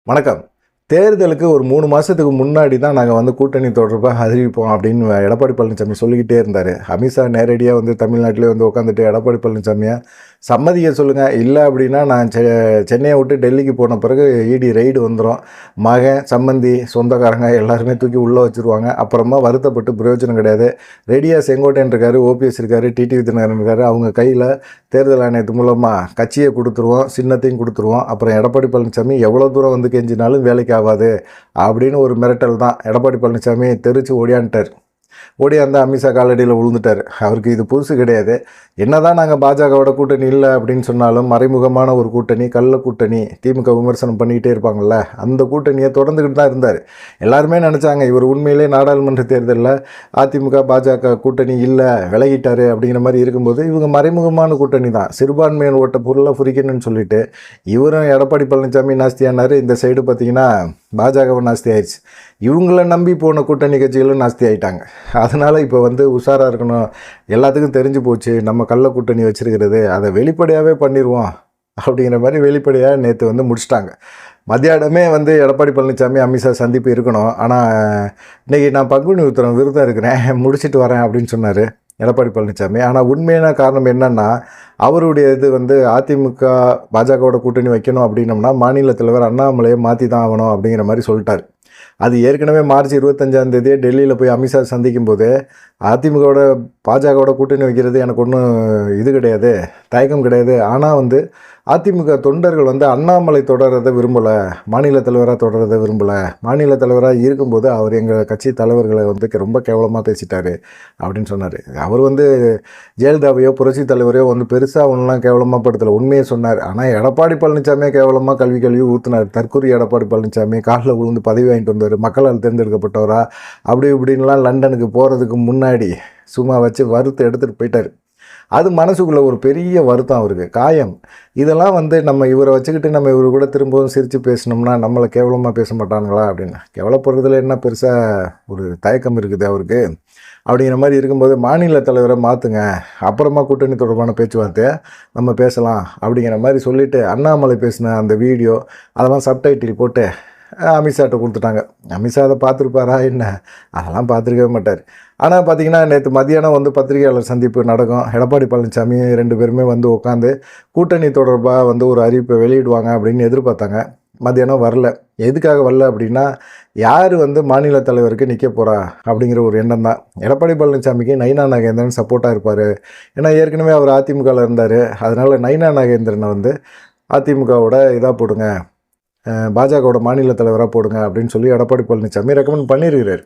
வணக்கம். தேர்தலுக்கு ஒரு 3 மாசத்துக்கு முன்னாடி தான் நாங்க வந்து கூட்டணி தொடர்பா அறிவிப்போம் அப்படின்னு எடப்பாடி பழனிசாமி சொல்லிக்கிட்டே இருந்தாரு. அமித்ஷா நேரடியா வந்து தமிழ்நாட்டிலே வந்து உட்காந்துட்டு எடப்பாடி பழனிசாமிய சம்மதிக்க சொல்லுங்க. இல்ல அப்படின்னா நான் சென்னைய விட்டு டெல்லிக்கு போன பிறகு இடி ரெய்டு வந்துரும். மகன், சம்மந்தி, சொந்தக்காரங்க எல்லாருமே தூக்கி உள்ள வச்சுருவாங்க. அப்புறமா வருத்தப்பட்டு பிரயோஜனம் கிடையாது. ரெடியா செங்கோட்டையன் இருக்காரு, ஓபிஎஸ் இருக்காரு, டிடிவி தினகரன் இருக்காரு. அவங்க கையில தேர்தல் ஆணையத்து மூலமா கட்சியை கொடுத்துருவோம், சின்னத்தையும் கொடுத்துருவோம். அப்புறம் எடப்பாடி பழனிசாமி எவ்வளோ தூரம் வந்து கெஞ்சினாலும் வேலைக்கு ஆகாது அப்படின்னு ஒரு மிரட்டல் தான். எடப்பாடி பழனிசாமி தெரிச்சு ஓடியான்ட்டார். ஓடியாந்து அமித்ஷா காலடியில் விழுந்துட்டார். அவருக்கு இது புதுசு கிடையாது. என்னதான் நாங்கள் பாஜகவோட கூட்டணி இல்லை அப்படின்னு சொன்னாலும் மறைமுகமான ஒரு கூட்டணி, கள்ள கூட்டணி, திமுக விமர்சனம் பண்ணிக்கிட்டே இருப்பாங்கள்ல, அந்த கூட்டணியை தொடர்ந்துக்கிட்டு தான் இருந்தார். எல்லாருமே நினச்சாங்க இவர் உண்மையிலே நாடாளுமன்ற தேர்தலில் அதிமுக பாஜக கூட்டணி இல்லை, விலகிட்டார் அப்படிங்கிற மாதிரி இருக்கும்போது இவங்க மறைமுகமான கூட்டணி தான். சிறுபான்மையின் ஓட்ட பொருளை புரிக்கணும்னு சொல்லிட்டு இவரும் எடப்பாடி பழனிசாமி நாஸ்தியானார். இந்த சைடு பார்த்தீங்கன்னா பாஜகவை நாஸ்தி ஆயிடுச்சு. இவங்கள நம்பி போன கூட்டணி கட்சிகளும் நாஸ்தி ஆகிட்டாங்க. அதனால் இப்போ வந்து உஷாராக இருக்கணும். எல்லாத்துக்கும் தெரிஞ்சு போச்சு நம்ம கள்ள கூட்டணி வச்சுருக்கிறது, அதை வெளிப்படையாகவே பண்ணிடுவோம் அப்படிங்கிற மாதிரி வெளிப்படையாக நேற்று வந்து முடிச்சிட்டாங்க. மத்தியானமே வந்து எடப்பாடி பழனிசாமி அமித்ஷா சந்திப்பு இருக்கணும். ஆனால் இன்றைக்கி நான் பங்குனி உத்திரம் விரதம் இருக்கிறேன், முடிச்சுட்டு வரேன் அப்படின்னு சொன்னார் எடப்பாடி பழனிசாமி. ஆனால் உண்மையான காரணம் என்னென்னா, அவருடைய இது வந்து அதிமுக பாஜகவோட கூட்டணி வைக்கணும் அப்படின்னம்னா மாநில தலைவர் அண்ணாமலையை மாற்றி தான் ஆகணும் அப்படிங்கிற மாதிரி சொல்லிட்டார். அது ஏற்கனவே மார்ச் 25 டெல்லியில் போய் அமித்ஷா சந்திக்கும் போது அதிமுகவோட பாஜகவோட கூட்டணி வைக்கிறது எனக்கு ஒன்றும் இது கிடையாது, தயக்கம் கிடையாது. ஆனால் வந்து அதிமுக தொண்டர்கள் வந்து அண்ணாமலை தொடர்றதை விரும்பலை, மாநில தலைவராக தொடர்றதை விரும்பலை. மாநில தலைவராக இருக்கும்போது அவர் எங்கள் கட்சி தலைவர்களை வந்து ரொம்ப கேவலமாக பேசிட்டார் அப்படின்னு சொன்னார். அவர் வந்து ஜெயலலிதாவையோ புரட்சி தலைவரையோ வந்து பெருசாக ஒன்றுலாம் கேவலமாக படுத்தலை, உண்மையை சொன்னார். ஆனால் எடப்பாடி பழனிசாமியே கேவலமாக கல்வி ஊற்றினார். தற்கூரி எடப்பாடி பழனிசாமி காலில் விழுந்து பதவி வாங்கிட்டு வந்தார், மக்களால் தேர்ந்தெடுக்கப்பட்டவரா அப்படி இப்படின்லாம் லண்டனுக்கு போகிறதுக்கு முன்னாடி சும்மா வச்சு வறுத்து எடுத்துகிட்டு போயிட்டார். அது மனசுக்குள்ளே ஒரு பெரிய வருத்தம், அவருக்கு காயம். இதெல்லாம் வந்து நம்ம இவரை வச்சுக்கிட்டு நம்ம இவரு கூட திரும்பவும் சிரித்து பேசினோம்னா நம்மளை கேவலமாக பேச மாட்டாங்களா அப்படின்னு. கேவலப்படுறதுல என்ன பெருசாக ஒரு தயக்கம் இருக்குது அவருக்கு அப்படிங்கிற மாதிரி இருக்கும்போது மாநில தலைவரை மாற்றுங்க, அப்புறமா கூட்டணி தொடர்பான பேச்சுவார்த்தையை நம்ம பேசலாம் அப்படிங்கிற மாதிரி சொல்லிவிட்டு அண்ணாமலை பேசின அந்த வீடியோ அதெல்லாம் சப்டைட்டில் போட்டு அமித்ஷாட்ட கொடுத்துட்டாங்க. அமித்ஷா அதை பார்த்துருப்பாரா என்ன, அதெல்லாம் பார்த்துருக்கவே மாட்டார். ஆனால் பார்த்தீங்கன்னா நேற்று மதியானம் வந்து பத்திரிகையாளர் சந்திப்பு நடக்கும். எடப்பாடி பழனிசாமி 2 பேருமே வந்து உட்காந்து கூட்டணி தொடர்பாக வந்து ஒரு அறிவிப்பை வெளியிடுவாங்க அப்படின்னு எதிர்பார்த்தாங்க. மதியானம் வரல. எதுக்காக வரல அப்படின்னா, யார் வந்து மாநில தலைவருக்கு நிற்க போகிறா அப்படிங்கிற ஒரு எண்ணம் தான். எடப்பாடி பழனிசாமிக்கு நயினா நாகேந்திரன் சப்போர்ட்டாக இருப்பார். ஏன்னா ஏற்கனவே அவர் அதிமுகவில் இருந்தார். அதனால் நயினா நாகேந்திரனை வந்து அதிமுகவோட இதாக போடுங்க, பாஜகவோட மாநில தலைவராக போடுங்க அப்படின்னு சொல்லி எடப்பாடி பழனிசாமி ரெக்கமெண்ட் பண்ணியிருக்கிறார்.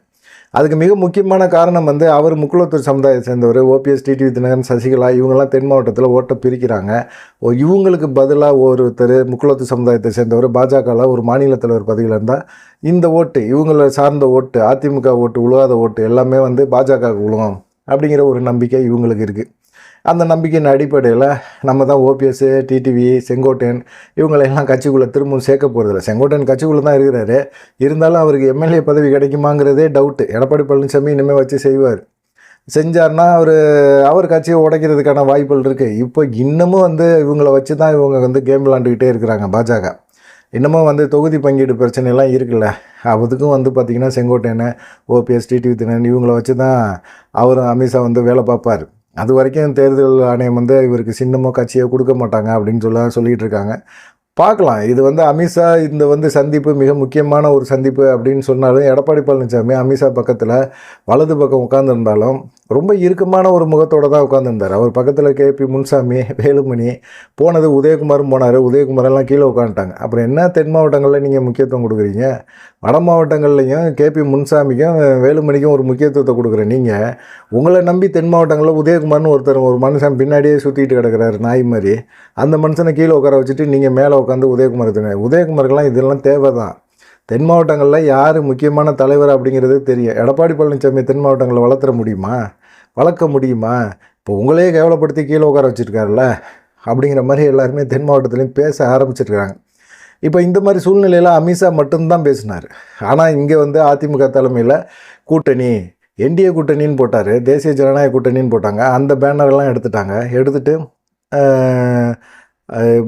அதுக்கு மிக முக்கியமான காரணம் வந்து அவர் முக்குளத்தூர் சமுதாயத்தை சேர்ந்தவர். ஓபிஎஸ், டிடிவி தினகரன், சசிகலா இவங்கெல்லாம் தென் மாவட்டத்தில் ஓட்டை பிரிக்கிறாங்க. இவங்களுக்கு பதிலாக ஒருத்தர் முக்குளத்தூர் சமுதாயத்தை சேர்ந்தவர் பாஜகவில் ஒரு மாநில தலைவர் பதவியில் இருந்தால் இந்த ஓட்டு, இவங்களை சார்ந்த ஓட்டு, அதிமுக ஓட்டு, உழுவாத ஓட்டு எல்லாமே வந்து பாஜகவுக்கு விழுவும் அப்படிங்கிற ஒரு நம்பிக்கை இவங்களுக்கு இருக்குது. அந்த நம்பிக்கையின் அடிப்படையில் நம்ம தான் ஓபிஎஸ், டிடிவி, செங்கோட்டையன் இவங்களெல்லாம் கட்சிக்குள்ளே திரும்பவும் சேர்க்க போகிறதில்ல. செங்கோட்டையன் கட்சிக்குள்ளே தான் இருக்கிறாரு. இருந்தாலும் அவருக்கு எம்எல்ஏ பதவி கிடைக்குமாங்கிறதே டவுட்டு. எடப்பாடி பழனிசாமி இனிமேல் வச்சு செய்வார். செஞ்சார்னா அவர் கட்சியை உடைக்கிறதுக்கான வாய்ப்புகள் இருக்குது. இப்போ இன்னமும் வந்து இவங்களை வச்சு தான் இவங்க வந்து கேம் விளாண்டுக்கிட்டே இருக்கிறாங்க பாஜக. இன்னமும் வந்து தொகுதி பங்கீடு பிரச்சனைலாம் இருக்குல்ல, அதுக்கும் வந்து பார்த்திங்கன்னா செங்கோட்டையனை, ஓபிஎஸ், டிடிவி தினகரன் இவங்கள வச்சு தான் அவரும் அமித்ஷா வந்து வேலை பார்ப்பார். அது வரைக்கும் தேர்தல் ஆணையம் வந்து இவருக்கு சின்னமோ கட்சியோ கொடுக்க மாட்டாங்க அப்படின்னு சொல்லிகிட்டு இருக்காங்க. பார்க்கலாம். இது வந்து அமித்ஷா இந்த வந்து சந்திப்பு மிக முக்கியமான ஒரு சந்திப்பு அப்படின்னு சொன்னாலும் எடப்பாடி பழனிசாமி அமித்ஷா பக்கத்தில் வலது பக்கம் உட்காந்துருந்தாலும் ரொம்ப இறுக்கமான ஒரு முகத்தோடு தான் உட்காந்துருந்தார். அவர் பக்கத்தில் கேபி முனுசாமி, வேலுமணி, போனது உதயகுமாரும் போனார். உதயகுமாரெல்லாம் கீழே உட்காந்துட்டாங்க. அப்புறம் என்ன தென் மாவட்டங்களில் நீங்கள் முக்கியத்துவம் கொடுக்குறீங்க? வட மாவட்டங்கள்லையும் கேபி முனுசாமிக்கும் வேலுமணிக்கும் ஒரு முக்கியத்துவத்தை கொடுக்குறேன். நீங்கள் உங்களை நம்பி தென் மாவட்டங்களில் உதயகுமார்னு ஒரு மனுஷன் பின்னாடியே சுற்றிட்டு கிடக்கிறாரு நாய் மாதிரி. அந்த மனுஷனை கீழே உட்கார வச்சுட்டு நீங்கள் மேலே உட்காந்து உதயகுமாருக்கெல்லாம் இதெல்லாம் தேவை தான். தென் மாவட்டங்களில் யார் முக்கியமான தலைவர் அப்படிங்கிறது தெரியும். எடப்பாடி பழனிசாமி தென் மாவட்டங்களில் வளர்க்க முடியுமா? இப்போ உங்களையே கேவலப்படுத்தி கீழே உட்கார வச்சுருக்காருல்ல அப்படிங்கிற மாதிரி எல்லாருமே தென் மாவட்டத்துலேயும் பேச ஆரம்பிச்சிருக்காங்க. இப்போ இந்த மாதிரி சூழ்நிலையில் அமித்ஷா மட்டும்தான் பேசினார். ஆனால் இங்கே வந்து அதிமுக தலைமையில் கூட்டணி, என்டிஏ கூட்டணின்னு போட்டார், தேசிய ஜனநாயக கூட்டணின்னு போட்டாங்க. அந்த பேனரெல்லாம் எடுத்துட்டாங்க. எடுத்துகிட்டு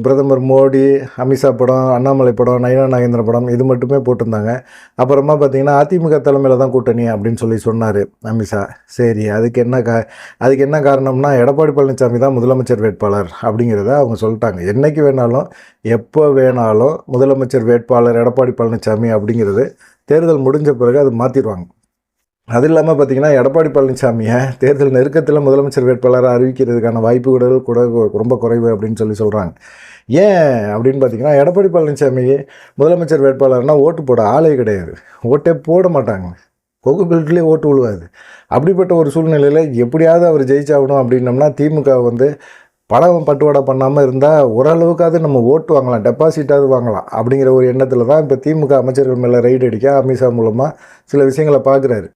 பிரதமர் மோடி, அமித்ஷா படம், அண்ணாமலை படம், நயினா நாகேந்திரன் படம் இது மட்டுமே போட்டிருந்தாங்க. அப்புறமா பார்த்தீங்கன்னா அதிமுக தலைமையில் தான் கூட்டணி அப்படின்னு சொல்லி சொன்னார் அமித்ஷா. சரி, அதுக்கு என்ன காரணம்னா எடப்பாடி பழனிசாமி தான் முதலமைச்சர் வேட்பாளர் அப்படிங்கிறத அவங்க சொல்லிட்டாங்க. என்றைக்கு வேணாலும் எப்போ வேணாலும் முதலமைச்சர் வேட்பாளர் எடப்பாடி பழனிசாமி அப்படிங்கிறது தேர்தல் முடிஞ்ச பிறகு அது மாற்றிடுவாங்க. அது இல்லாமல் பார்த்திங்கன்னா எடப்பாடி பழனிசாமியை தேர்தல் நெருக்கத்தில் முதலமைச்சர் வேட்பாளராக அறிவிக்கிறதுக்கான வாய்ப்புகள் கூட ரொம்ப குறைவு அப்படின்னு சொல்லி சொல்கிறாங்க. ஏன் அப்படின்னு பார்த்திங்கன்னா எடப்பாடி பழனிசாமி முதலமைச்சர் வேட்பாளர்னால் ஓட்டு போட ஆளே கிடையாது, ஓட்டே போட மாட்டாங்க, கொங்கு பெல்ட்லேயே ஓட்டு விழுவாது. அப்படிப்பட்ட ஒரு சூழ்நிலையில் எப்படியாவது அவர் ஜெயிச்சாகணும் அப்படின்னம்னா திமுக வந்து பணம் பட்டுவாடா பண்ணாமல் இருந்தால் ஓரளவுக்காவது நம்ம ஓட்டு வாங்கலாம், டெபாசிட்டாவது வாங்கலாம் அப்படிங்கிற ஒரு எண்ணத்தில் தான் இப்போ திமுக அமைச்சர்கள் மேலே ரைடு அடிக்க அமித்ஷா மூலமாக சில விஷயங்களை பார்க்குறாரு.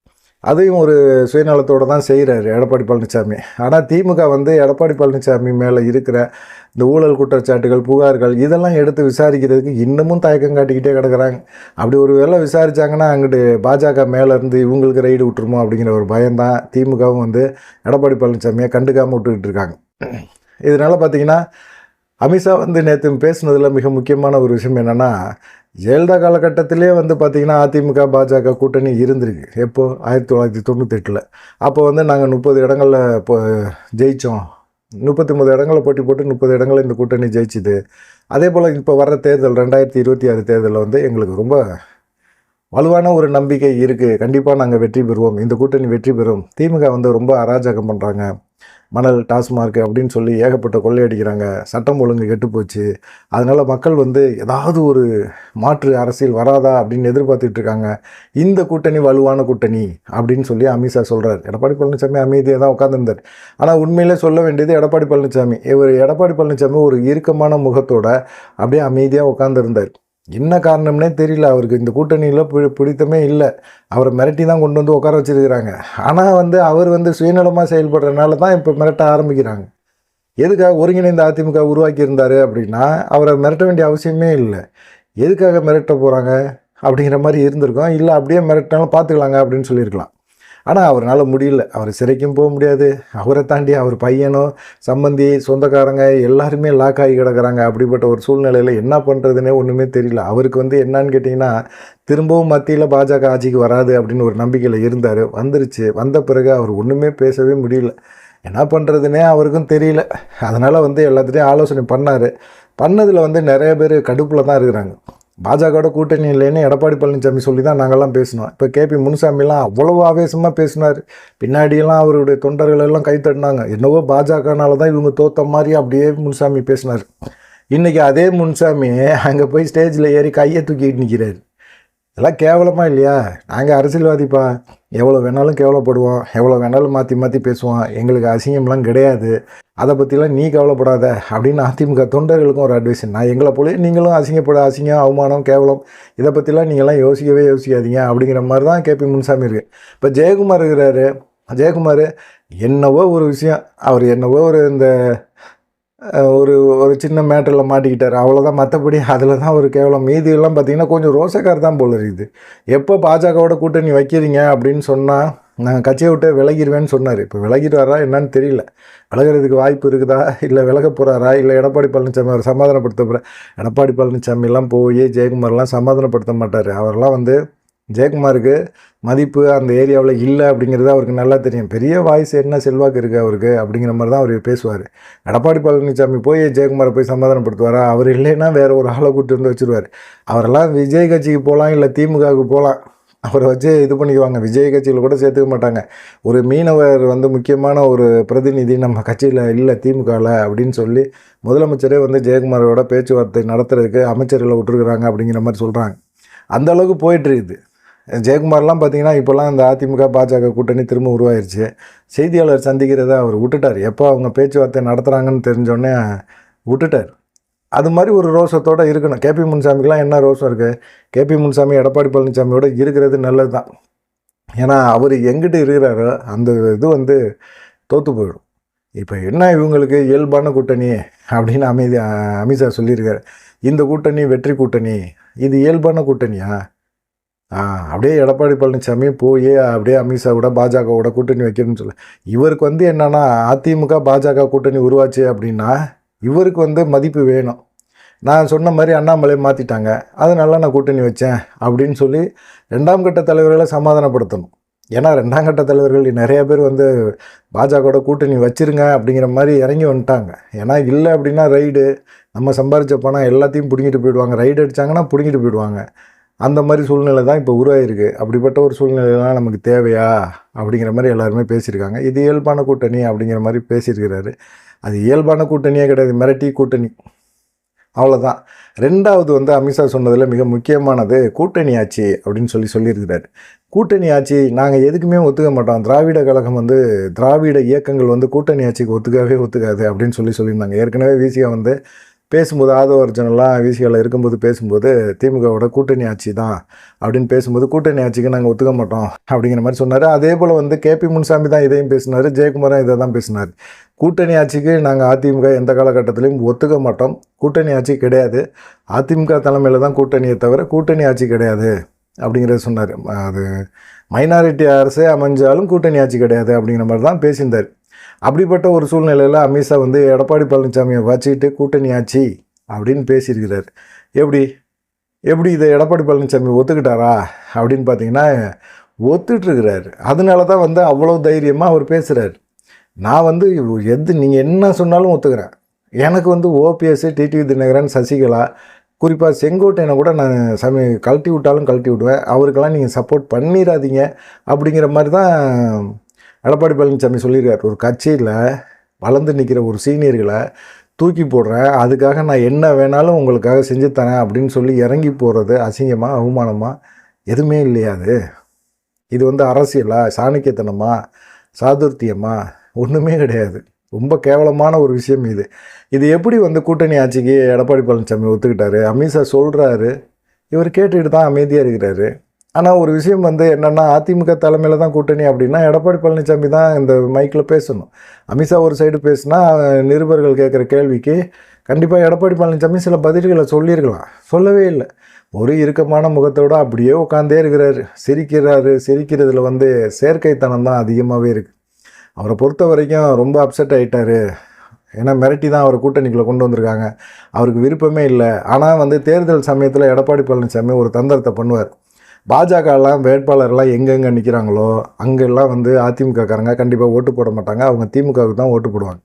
அதையும் ஒரு சுயநலத்தோடு தான் செய்கிறாரு எடப்பாடி பழனிசாமி. ஆனால் திமுக வந்து எடப்பாடி பழனிசாமி மேலே இருக்கிற இந்த ஊழல் குற்றச்சாட்டுகள், புகார்கள் இதெல்லாம் எடுத்து விசாரிக்கிறதுக்கு இன்னமும் தயக்கம் காட்டிக்கிட்டே கிடக்கிறாங்க. அப்படி ஒரு வேளை விசாரித்தாங்கன்னா அங்கிட்டு பாஜக மேலேருந்து இவங்களுக்கு ரைடு விட்டுருமோ அப்படிங்கிற ஒரு பயம்தான் திமுகவும் வந்து எடப்பாடி பழனிசாமியை கண்டுக்காமல் விட்டுக்கிட்டு இருக்காங்க. இதனால் பார்த்திங்கன்னா அமித்ஷா வந்து நேற்று பேசுனதில் மிக முக்கியமான ஒரு விஷயம் என்னென்னா, ஜெயலலிதா காலகட்டத்திலே வந்து பார்த்திங்கன்னா அதிமுக பாஜக கூட்டணி இருந்திருக்கு. எப்போது 1998. அப்போ வந்து நாங்கள் 30 இடங்களில் ஜெயித்தோம், 39 இடங்களில் போட்டி போட்டு 30 இடங்களில் இந்த கூட்டணி ஜெயிச்சுது. அதே போல் இப்போ வர்ற தேர்தல் 2026 தேர்தலில் வந்து எங்களுக்கு ரொம்ப வலுவான ஒரு நம்பிக்கை இருக்குது, கண்டிப்பாக நாங்கள் வெற்றி பெறுவோம், இந்த கூட்டணி வெற்றி பெறும். திமுக வந்து ரொம்ப அராஜகம் பண்ணுறாங்க, மணல் டாஸ்மார்க் அப்படின்னு சொல்லி ஏகப்பட்ட கொள்ளையடிக்கிறாங்க, சட்டம் ஒழுங்கு கெட்டு போச்சு, அதனால் மக்கள் வந்து ஏதாவது ஒரு மாற்று அரசியல் வராதா அப்படின்னு எதிர்பார்த்துட்டு இருக்காங்க, இந்த கூட்டணி வலுவான கூட்டணி அப்படின்னு சொல்லி அமித்ஷா சொல்கிறார். எடப்பாடி பழனிசாமி அமைதியாக தான் உட்காந்துருந்தார். ஆனால் உண்மையிலே சொல்ல வேண்டியது எடப்பாடி பழனிசாமி. எடப்பாடி பழனிசாமி ஒரு இறுக்கமான முகத்தோட அப்படியே அமைதியாக உட்காந்துருந்தார். என்ன காரணம்னே தெரியல, அவருக்கு இந்த கூட்டணியில் பிடித்தமே இல்லை, அவரை மிரட்டி தான் கொண்டு வந்து உட்கார வச்சுருக்கிறாங்க. ஆனால் வந்து அவர் வந்து சுயநலமாக செயல்படுறதுனால தான் இப்போ மிரட்ட ஆரம்பிக்கிறாங்க. எதுக்காக ஒருங்கிணைந்த அதிமுக உருவாக்கியிருந்தார் அப்படின்னா அவரை மிரட்ட வேண்டிய அவசியமே இல்லை, எதுக்காக மிரட்ட போகிறாங்க அப்படிங்கிற மாதிரி இருந்திருக்கும். இல்லை அப்படியே மிரட்டினாலும் பார்த்துக்கலாங்க அப்படின்னு சொல்லியிருக்கலாம். ஆனால் அவரால் முடியல, அவர் சிறைக்கும் போக முடியாது, அவரை தாண்டி அவர் பையனும் சம்பந்தி சொந்தக்காரங்க எல்லாருமே லாக் ஆகி கிடக்கிறாங்க. அப்படிப்பட்ட ஒரு சூழ்நிலையில் என்ன பண்ணுறதுனே ஒன்றுமே தெரியல. அவருக்கு வந்து என்னன்னு கேட்டிங்கன்னா திரும்பவும் மத்தியில் பாஜக ஆட்சிக்கு வராது அப்படின்னு ஒரு நம்பிக்கையில் இருந்தார். வந்துருச்சு, வந்த பிறகு அவர் ஒன்றுமே பேசவே முடியல, என்ன பண்ணுறதுனே அவருக்கும் தெரியல. அதனால் வந்து எல்லாத்துலேயும் ஆலோசனை பண்ணதில் வந்து நிறைய பேர் கடுப்பில் தான் இருக்கிறாங்க. பாஜகவோட கூட்டணி இல்லைன்னு எடப்பாடி பழனிசாமி சொல்லி தான் நாங்கள்லாம் பேசினோம். இப்போ கேபி முனுசாமிலாம் அவ்வளோ ஆவேசமாக பேசினார், பின்னாடியெல்லாம் அவருடைய தொண்டர்கள் எல்லாம் கைத்தட்டினாங்க. என்னவோ பாஜகனால தான் இவங்க தோத்த மாதிரி அப்படியே முனுசாமி பேசினார். இன்றைக்கி அதே முனுசாமி அங்கே போய் ஸ்டேஜில் ஏறி கையை தூக்கிட்டு நிற்கிறார். இதெல்லாம் கேவலமாக இல்லையா? நாங்கள் அரசியல்வாதிப்பா, எவ்வளோ வேணாலும் கேவலப்படுவோம், எவ்வளோ வேணாலும் மாற்றி பேசுவோம், எங்களுக்கு அசிங்கம்லாம் கிடையாது, அதை பற்றிலாம் நீ கவலைப்படாத அப்படின்னு அதிமுக தொண்டர்களுக்கும் ஒரு அட்வைஸ். நான் எங்களை போல நீங்களும் அசிங்கம், அவமானம், கேவலம் இதை பற்றிலாம் நீங்கள்லாம் யோசிக்காதீங்க அப்படிங்கிற மாதிரி தான் கேபி முனுசாமி இருக்குது. இப்போ ஜெயக்குமார் இருக்கிறாரு. ஜெயக்குமார் என்னவோ ஒரு விஷயம், அவர் என்னவோ இந்த ஒரு சின்ன மேட்டரில் மாட்டிக்கிட்டார், அவ்வளோதான். மற்றபடி அதில் தான் ஒரு கேவலம். மீதியெல்லாம் பார்த்திங்கன்னா கொஞ்சம் ரோசக்கார் தான் போல இருக்குது. எப்போ பாஜகவோட கூட்டணி வைக்கிறீங்க அப்படின்னு சொன்னால் நான் கட்சியை விட்டு விலகிடுவேன்னு சொன்னார். இப்போ விலகிடுவாரா என்னன்னு தெரியல. விலகிறதுக்கு வாய்ப்பு இருக்குதா, இல்லை விலக போகிறாரா, இல்லை எடப்பாடி பழனிசாமி அவர் சமாதானப்படுத்த போகிற. எடப்பாடி பழனிசாமிலாம் போய் ஜெயக்குமார்லாம் சமாதானப்படுத்த மாட்டார். அவரெல்லாம் வந்து ஜெயக்குமாருக்கு மதிப்பு அந்த ஏரியாவில் இல்லை அப்படிங்கிறது அவருக்கு நல்லா தெரியும். பெரிய வாய்ஸ் என்ன செல்வாக்கு இருக்குது அவருக்கு அப்படிங்கிற மாதிரி தான் அவர் பேசுவார். எடப்பாடி பழனிசாமி போய் ஜெயக்குமாரை போய் சமாதானப்படுத்துவாரா? அவர் இல்லைன்னா வேறு ஒரு ஆளை கூட்டு வந்து வச்சுருவார். அவரெல்லாம் விஜய் கட்சிக்கு போகலாம், இல்லை திமுகவுக்கு போகலாம், அவரை வச்சு இது பண்ணிக்குவாங்க. விஜய் கட்சியில் கூட சேர்த்துக்க மாட்டாங்க. ஒரு மீனவர் வந்து முக்கியமான ஒரு பிரதிநிதி நம்ம கட்சியில் இல்லை திமுகவில் அப்படின்னு சொல்லி முதலமைச்சரே வந்து ஜெயக்குமாரோட பேச்சுவார்த்தை நடத்துறதுக்கு அமைச்சர்களை விட்டுருக்குறாங்க அப்படிங்கிற மாதிரி சொல்கிறாங்க. அந்த அளவுக்கு போயிட்டுருக்குது. ஜெயக்குமார்லாம் பார்த்திங்கன்னா இப்போல்லாம் இந்த அதிமுக பாஜக கூட்டணி திரும்ப உருவாயிருச்சு. செய்தியாளர் சந்திக்கிறத அவர் விட்டுட்டார். எப்போ அவங்க பேச்சுவார்த்தை நடத்துகிறாங்கன்னு தெரிஞ்சோடனே விட்டுட்டார். அது மாதிரி ஒரு ரோஷத்தோடு இருக்கணும். கேபி முனுசாமிக்கெலாம் என்ன ரோஷம் இருக்குது? கேபி முனுசாமி எடப்பாடி பழனிசாமியோட இருக்கிறது நல்லது தான். ஏன்னா அவர் எங்கிட்ட இருக்கிறாரோ அந்த இது வந்து தோற்று போயிடும். இப்போ என்ன இவங்களுக்கு இயல்பான கூட்டணி அப்படின்னு அமித்ஷா சொல்லியிருக்காரு. இந்த கூட்டணி வெற்றி கூட்டணி, இது இயல்பான கூட்டணியா? அப்படியே எடப்பாடி பழனிசாமி போய் அப்படியே அமித்ஷாவோட பாஜகவோட கூட்டணி வைக்கணும்னு சொல்ல. இவருக்கு வந்து என்னென்னா அதிமுக பாஜக கூட்டணி உருவாச்சு அப்படின்னா இவருக்கு வந்து மதிப்பு வேணும். நான் சொன்ன மாதிரி அண்ணாமலை மாற்றிட்டாங்க, அதனால நான் கூட்டணி வச்சேன் அப்படின்னு சொல்லி 2ஆம் கட்ட தலைவர்களை சமாதானப்படுத்தணும். ஏன்னா 2ஆம் கட்ட தலைவர்கள் நிறைய பேர் வந்து பாஜகவோட கூட்டணி வச்சிருங்க அப்படிங்கிற மாதிரி இறங்கி வந்துட்டாங்க. ஏன்னா இல்லை அப்படின்னா ரைடு, நம்ம சம்பாரித்த பணம் எல்லாத்தையும் பிடுங்கிட்டு போயிடுவாங்க. ரைடு அடித்தாங்கன்னா பிடுங்கிட்டு போயிடுவாங்க. அந்த மாதிரி சூழ்நிலை தான் இப்போ உருவாகிருக்கு. அப்படிப்பட்ட ஒரு சூழ்நிலைலாம் நமக்கு தேவையா அப்படிங்கிற மாதிரி எல்லாருமே பேசியிருக்காங்க. இது இயல்பான கூட்டணி அப்படிங்கிற மாதிரி பேசியிருக்கிறாரு. அது இயல்பான கூட்டணியே கிடையாது, மிரட்டி கூட்டணி, அவ்வளோதான். 2வது வந்து அமித்ஷா சொன்னதில் மிக முக்கியமானது கூட்டணி ஆட்சி அப்படின்னு சொல்லியிருக்கிறாரு. கூட்டணி ஆட்சி நாங்கள் எதுக்குமே ஒத்துக்க மாட்டோம். திராவிட கழகம் வந்து திராவிட இயக்கங்கள் வந்து கூட்டணி ஆட்சிக்கு ஒத்துக்காது அப்படின்னு சொல்லியிருந்தாங்க. ஏற்கனவே விசிகா வந்து பேசும்போது ஆதவர்ஜனெல்லாம் விசிகாவில் இருக்கும்போது பேசும்போது திமுகவோட கூட்டணி ஆட்சி தான் அப்படின்னு பேசும்போது கூட்டணி ஆட்சிக்கு நாங்கள் ஒத்துக்க மாட்டோம் அப்படிங்கிற மாதிரி சொன்னார். அதே போல் வந்து கேபி முனுசாமி தான் இதையும் பேசினார், ஜெயக்குமாரும் இதை தான் பேசினார். கூட்டணி ஆட்சிக்கு நாங்கள் அதிமுக எந்த காலகட்டத்திலையும் ஒத்துக்க மாட்டோம், கூட்டணி ஆட்சி கிடையாது, அதிமுக தலைமையில் தான் கூட்டணியை தவிர கூட்டணி ஆட்சி கிடையாது அப்படிங்கிறத சொன்னார். அது மைனாரிட்டி அரசே அமைஞ்சாலும் கூட்டணி ஆட்சி கிடையாது அப்படிங்கிற மாதிரி தான் பேசியிருந்தார். அப்படிப்பட்ட ஒரு சூழ்நிலையில் அமித்ஷா வந்து எடப்பாடி பழனிசாமியை வச்சுக்கிட்டு கூட்டணி ஆட்சி அப்படின்னு பேசியிருக்கிறார். எப்படி இதை எடப்பாடி பழனிசாமி ஒத்துக்கிட்டாரா அப்படின்னு பார்த்தீங்கன்னா ஒத்துட்ருக்கிறார். அதனால தான் வந்து அவ்வளோ தைரியமாக அவர் பேசுகிறார். நான் வந்து நீங்கள் என்ன சொன்னாலும் ஒத்துக்கிறேன். எனக்கு வந்து ஓபிஎஸ், டிடிவி தினகரன், சசிகலா, குறிப்பாக செங்கோட்டையனை கூட நான் கழட்டி விட்டாலும் கழட்டி விடுவேன், அவருக்கெல்லாம் நீங்கள் சப்போர்ட் பண்ணிடாதீங்க அப்படிங்கிற மாதிரி தான் எடப்பாடி பழனிசாமி சொல்லியிருக்கார். ஒரு கட்சியில் வளர்ந்து நிற்கிற ஒரு சீனியர்களை தூக்கி போடுறேன், அதுக்காக நான் என்ன வேணாலும் உங்களுக்காக செஞ்சு தரேன் அப்படின்னு சொல்லி இறங்கி போகிறது அசிங்கமாக அவமானமாக எதுவுமே இல்லையா? இது வந்து அரசியலா, சாணக்கியத்தனமா, சாதுர்த்தியமா? ஒன்றுமே கிடையாது. ரொம்ப கேவலமான ஒரு விஷயம் இது. இது எப்படி வந்து கூட்டணி ஆட்சிக்கு எடப்பாடி பழனிசாமி ஒத்துக்கிட்டாரு? அமித்ஷா சொல்கிறாரு, இவர் கேட்டுக்கிட்டு தான் அமைதியாக இருக்கிறாரு. ஆனால் ஒரு விஷயம் வந்து என்னென்னா, அதிமுக தலைமையில் தான் கூட்டணி அப்படின்னா எடப்பாடி பழனிசாமி தான் இந்த மைக்கில் பேசணும். அமித்ஷா ஒரு சைடு பேசினா நிருபர்கள் கேட்குற கேள்விக்கு கண்டிப்பாக எடப்பாடி பழனிசாமி சில பதில்களை சொல்லியிருக்கலாம். சொல்லவே இல்லை. ஒரு இறுக்கமான முகத்தோடு அப்படியே உட்காந்தே இருக்கிறாரு, சிரிக்கிறதுல வந்து செயற்கைத்தனம் தான் அதிகமாகவே இருக்குது. அவரை பொறுத்த வரைக்கும் ரொம்ப அப்செட் ஆகிட்டார். ஏன்னா மிரட்டி தான் அவரை கூட்டணிக்குள்ளே கொண்டு வந்திருக்காங்க. அவருக்கு விருப்பமே இல்லை. ஆனால் வந்து தேர்தல் சமயத்தில் எடப்பாடி பழனிசாமி ஒரு தந்திரத்தை பண்ணுவார். பாஜகலாம் வேட்பாளர்லாம் எங்கெங்கே நிற்கிறாங்களோ அங்கெல்லாம் வந்து அதிமுகக்காரங்க கண்டிப்பாக ஓட்டு போட மாட்டாங்க, அவங்க திமுகவுக்கு தான் ஓட்டு போடுவாங்க,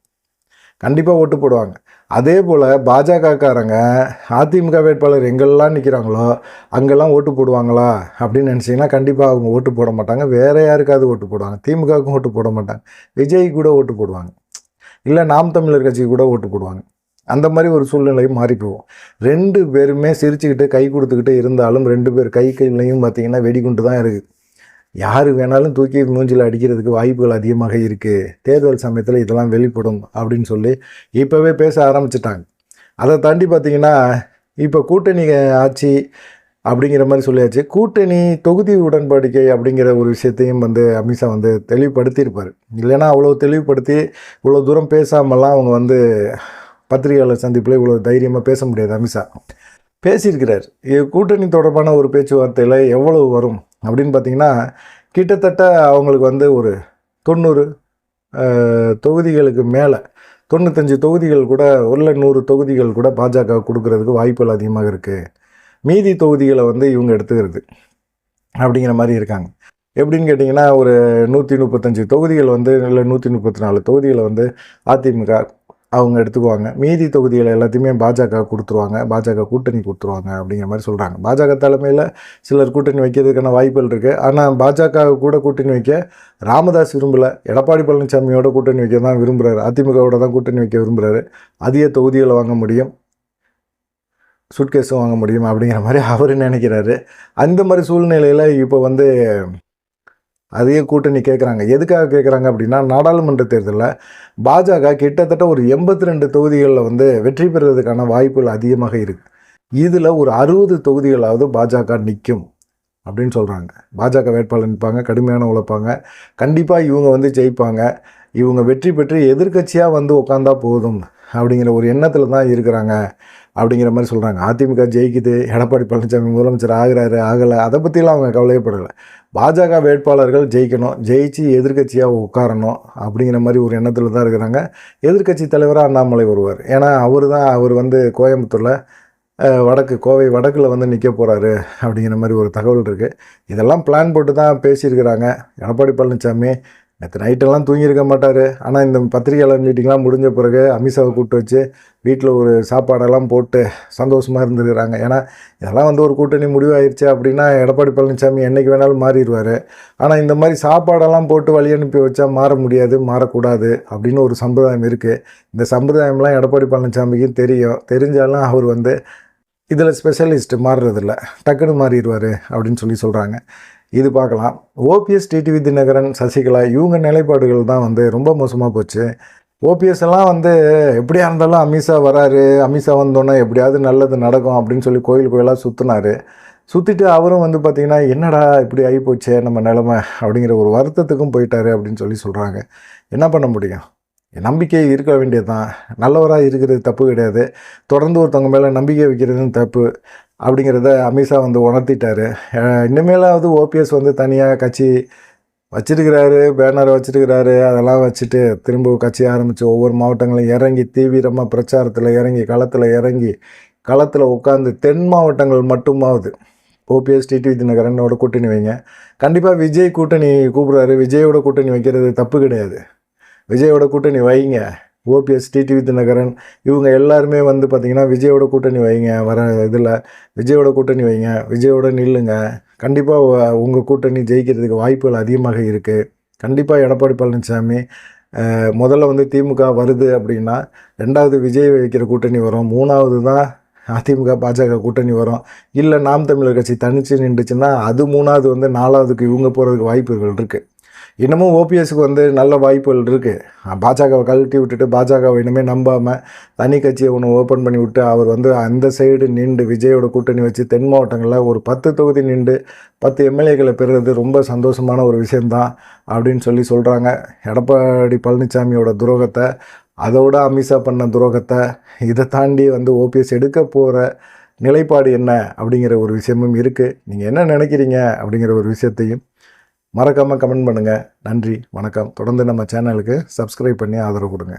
கண்டிப்பாக ஓட்டு போடுவாங்க. அதே போல் பாஜகக்காரங்க அதிமுக வேட்பாளர் எங்கெல்லாம் நிற்கிறாங்களோ அங்கெல்லாம் ஓட்டு போடுவாங்களா அப்படின்னு நினச்சிங்கன்னா கண்டிப்பாக அவங்க ஓட்டு போட மாட்டாங்க, வேறு யாருக்காவது ஓட்டு போடுவாங்க. திமுகவுக்கும் ஓட்டு போட மாட்டாங்க, விஜய் கூட ஓட்டு போடுவாங்க, இல்லை நாம் தமிழர் கட்சிக்கு கூட ஓட்டு போடுவாங்க. அந்த மாதிரி ஒரு சூழ்நிலையும் மாறி போவோம். 2 பேருமே சிரிச்சுக்கிட்டு கை கொடுத்துக்கிட்டு இருந்தாலும் 2 பேர் கையிலையும் பார்த்திங்கன்னா வெடிகுண்டு தான் இருக்குது. யார் வேணாலும் தூக்கி மூஞ்சில் அடிக்கிறதுக்கு வாய்ப்புகள் அதிகமாக இருக்குது. தேர்தல் சமயத்தில் இதெல்லாம் வெளிப்படும் அப்படின்னு சொல்லி இப்போவே பேச ஆரம்பிச்சிட்டாங்க. அதை தாண்டி பார்த்திங்கன்னா இப்போ கூட்டணி ஆட்சி அப்படிங்கிற மாதிரி சொல்லியாச்சு. கூட்டணி தொகுதி உடன்படிக்கை அப்படிங்கிற ஒரு விஷயத்தையும் வந்து அமித்ஷா வந்து தெளிவுபடுத்தியிருப்பார். இல்லைன்னா அவ்வளோ தெளிவுபடுத்தி இவ்வளோ தூரம் பேசாமலாம் அவங்க வந்து பத்திரிகையாளர் சந்திப்பில் இவ்வளோ தைரியமாக பேச முடியாது. அமித்ஷா பேசியிருக்கிறார். கூட்டணி தொடர்பான ஒரு பேச்சுவார்த்தையில் எவ்வளவு வரும் அப்படின்னு பார்த்திங்கன்னா கிட்டத்தட்ட அவங்களுக்கு வந்து ஒரு 90 தொகுதிகளுக்கு மேலே, 95 தொகுதிகள் கூட, 100 தொகுதிகள் கூட பாஜக கொடுக்கறதுக்கு வாய்ப்புகள் அதிகமாக இருக்குது. மீதி தொகுதிகளை வந்து இவங்க எடுத்துக்கிறது அப்படிங்கிற மாதிரி இருக்காங்க. எப்படின்னு கேட்டிங்கன்னா ஒரு 135 தொகுதிகள் வந்து, இல்லை 134 தொகுதிகளை வந்து அதிமுக அவங்க எடுத்துக்குவாங்க. மீதி தொகுதிகளை எல்லாத்தையுமே பாஜக கொடுத்துருவாங்க, பாஜக கூட்டணி கொடுத்துருவாங்க அப்படிங்கிற மாதிரி சொல்கிறாங்க. பாஜக தலைமையில் சிலர் கூட்டணி வைக்கிறதுக்கான வாய்ப்புகள் இருக்குது. ஆனால் பாஜக கூட கூட்டணி வைக்க ராமதாஸ் விரும்பலை, எடப்பாடி பழனிசாமியோட கூட்டணி வைக்க தான் விரும்புகிறாரு, அதிமுகவோட தான் கூட்டணி வைக்க விரும்புகிறாரு. அதிக தொகுதிகளை வாங்க முடியும், சுட்கேஸும் வாங்க முடியும் அப்படிங்கிற மாதிரி அவர் நினைக்கிறாரு. அந்த மாதிரி சூழ்நிலையில் இப்போ வந்து அதையே கூட்டணி கேட்குறாங்க. எதுக்காக கேட்குறாங்க அப்படின்னா, நாடாளுமன்ற தேர்தலில் பாஜக கிட்டத்தட்ட ஒரு 82 தொகுதிகளில் வந்து வெற்றி பெறுவதற்கான வாய்ப்புகள் அதிகமாக இருக்குது. இதில் ஒரு 60 தொகுதிகளாவது பாஜக நிற்கும் அப்படின்னு சொல்கிறாங்க. பாஜக வேட்பாளர் நிற்பாங்க, கடுமையான உழைப்பாங்க, கண்டிப்பாக இவங்க வந்து ஜெயிப்பாங்க, இவங்க வெற்றி பெற்று எதிர்க்கட்சியாக வந்து உட்காந்தா போதும் அப்படிங்கிற ஒரு எண்ணத்தில் தான் இருக்கிறாங்க அப்படிங்கிற மாதிரி சொல்கிறாங்க. அதிமுக ஜெயிக்குது, எடப்பாடி பழனிசாமி முதலமைச்சர் ஆகிறாரு ஆகலை, அதை பற்றிலாம் அவங்க கவலையப்படலை. பாஜக வேட்பாளர்கள் ஜெயிக்கணும், ஜெயிச்சு எதிர்க்கட்சியாக உட்காரணும் அப்படிங்கிற மாதிரி ஒரு எண்ணத்தில் தான் இருக்கிறாங்க. எதிர்க்கட்சி தலைவராக அண்ணாமலை வருவார். ஏன்னா அவர் வந்து கோயம்புத்தூரில் கோவை வடக்கில் வந்து நிற்க போகிறாரு அப்படிங்கிற மாதிரி ஒரு தகவல் இருக்குது. இதெல்லாம் பிளான் போட்டு தான் பேசியிருக்கிறாங்க. எடப்பாடி பழனிசாமி நேற்று நைட்டெல்லாம் தூங்கியிருக்க மாட்டார். ஆனால் இந்த பத்திரிகையாளர் மீட்டிங்லாம் முடிஞ்ச பிறகு அமித்ஷாவை கூப்பிட்டு வச்சு வீட்டில் ஒரு சாப்பாடெல்லாம் போட்டு சந்தோஷமாக இருந்துருக்கிறாங்க. ஏன்னா இதெல்லாம் வந்து ஒரு கூட்டணி முடிவாயிருச்சு அப்படின்னா எடப்பாடி பழனிசாமி என்றைக்கு வேணாலும் மாறிடுவார். ஆனால் இந்த மாதிரி சாப்பாடெல்லாம் போட்டு வழி அனுப்பி வச்சா மாற முடியாது, மாறக்கூடாது அப்படின்னு ஒரு சம்பிரதாயம் இருக்குது. இந்த சம்பிரதாயம்லாம் எடப்பாடி பழனிசாமிக்கும் தெரிஞ்சாலும் அவர் வந்து இதில் ஸ்பெஷலிஸ்ட்டு மாறுறதில்ல, டக்குன்னு மாறிடுவார் அப்படின்னு சொல்கிறாங்க. இது பார்க்கலாம். ஓபிஎஸ், டிடிவி தினகரன், சசிகலா இவங்க நிலைப்பாடுகள் தான் வந்து ரொம்ப மோசமாக போச்சு. ஓபிஎஸ் எல்லாம் வந்து எப்படியா இருந்தாலும் அமித்ஷா வராரு, அமித்ஷா வந்தோன்னே எப்படியாவது நல்லது நடக்கும் அப்படின்னு சொல்லி கோயிலாக சுற்றிட்டு அவரும் வந்து பார்த்திங்கன்னா என்னடா இப்படி ஆகிப்போச்சே நம்ம நிலமை அப்படிங்கிற ஒரு வருத்தத்துக்கும் போயிட்டாரு அப்படின்னு சொல்கிறாங்க. என்ன பண்ண முடியும்? நம்பிக்கை இருக்க வேண்டியது தான். நல்லவராக இருக்கிறது தப்பு கிடையாது. தொடர்ந்து ஒருத்தவங்க மேலே நம்பிக்கை வைக்கிறதுன்னு தப்பு அப்படிங்கிறத அமித்ஷா வந்து உணர்த்திட்டார். இனிமேலாவது ஓபிஎஸ் வந்து தனியாக கட்சி வச்சிருக்கிறாரு, பேனரை வச்சிருக்கிறாரு, அதெல்லாம் வச்சுட்டு திரும்ப கட்சி ஆரம்பித்து ஒவ்வொரு மாவட்டங்களும் இறங்கி தீவிரமாக பிரச்சாரத்தில் இறங்கி களத்தில் உட்காந்து தென் மாவட்டங்கள் மட்டுமாவது ஓபிஎஸ், டிடிவி தினகரனோட கூட்டணி வைங்க. கண்டிப்பாக விஜய் கூட்டணி கூப்பிட்றாரு, விஜயோட கூட்டணி வைக்கிறது தப்பு கிடையாது. விஜயோட கூட்டணி வைங்க. ஓபிஎஸ், டிடிவி தினகரன் இவங்க எல்லாருமே வந்து பார்த்திங்கன்னா விஜயோட கூட்டணி வைங்க. விஜயோட கூட்டணி வைங்க, விஜயோட நில்லுங்க. கண்டிப்பாக உங்கள் கூட்டணி ஜெயிக்கிறதுக்கு வாய்ப்புகள் அதிகமாக இருக்குது. கண்டிப்பாக எடப்பாடி பழனிசாமி முதல்ல வந்து திமுக வருது அப்படின்னா 2வது விஜய் வைக்கிற கூட்டணி வரும், 3வது தான் அதிமுக பாஜக கூட்டணி வரும். இல்லை நாம் தமிழர் கட்சி தனிச்சு நின்றுச்சுன்னா அது 3வது வந்து 4வதுக்கு இவங்க போகிறதுக்கு வாய்ப்புகள் இருக்குது. இன்னமும் ஓபிஎஸ்க்கு வந்து நல்ல வாய்ப்புகள் இருக்குது. பாஜகவை கழட்டி விட்டுட்டு பாஜகவை இனிமேல் நம்பாமல் தனி கட்சியை ஒன்று ஓப்பன் பண்ணி விட்டு அவர் வந்து அந்த சைடு நின்று விஜயோட கூட்டணி வச்சு தென் மாவட்டங்களில் ஒரு 10 தொகுதி நின்று 10 எம்எல்ஏக்களை பெறுறது ரொம்ப சந்தோஷமான ஒரு விஷயந்தான் அப்படின்னு சொல்கிறாங்க. எடப்பாடி பழனிசாமியோட துரோகத்தை, அதோட அமித்ஷா பண்ண துரோகத்தை, இதை தாண்டி வந்து ஓபிஎஸ் எடுக்க போகிற நிலைப்பாடு என்ன அப்படிங்கிற ஒரு விஷயமும் இருக்குது. நீங்கள் என்ன நினைக்கிறீங்க அப்படிங்கிற ஒரு விஷயத்தையும் மறக்காமல் கமெண்ட் பண்ணுங்கள். நன்றி, வணக்கம். தொடர்ந்து நம்ம சேனலுக்கு சப்ஸ்கிரைப் பண்ணி ஆதரவு கொடுங்க.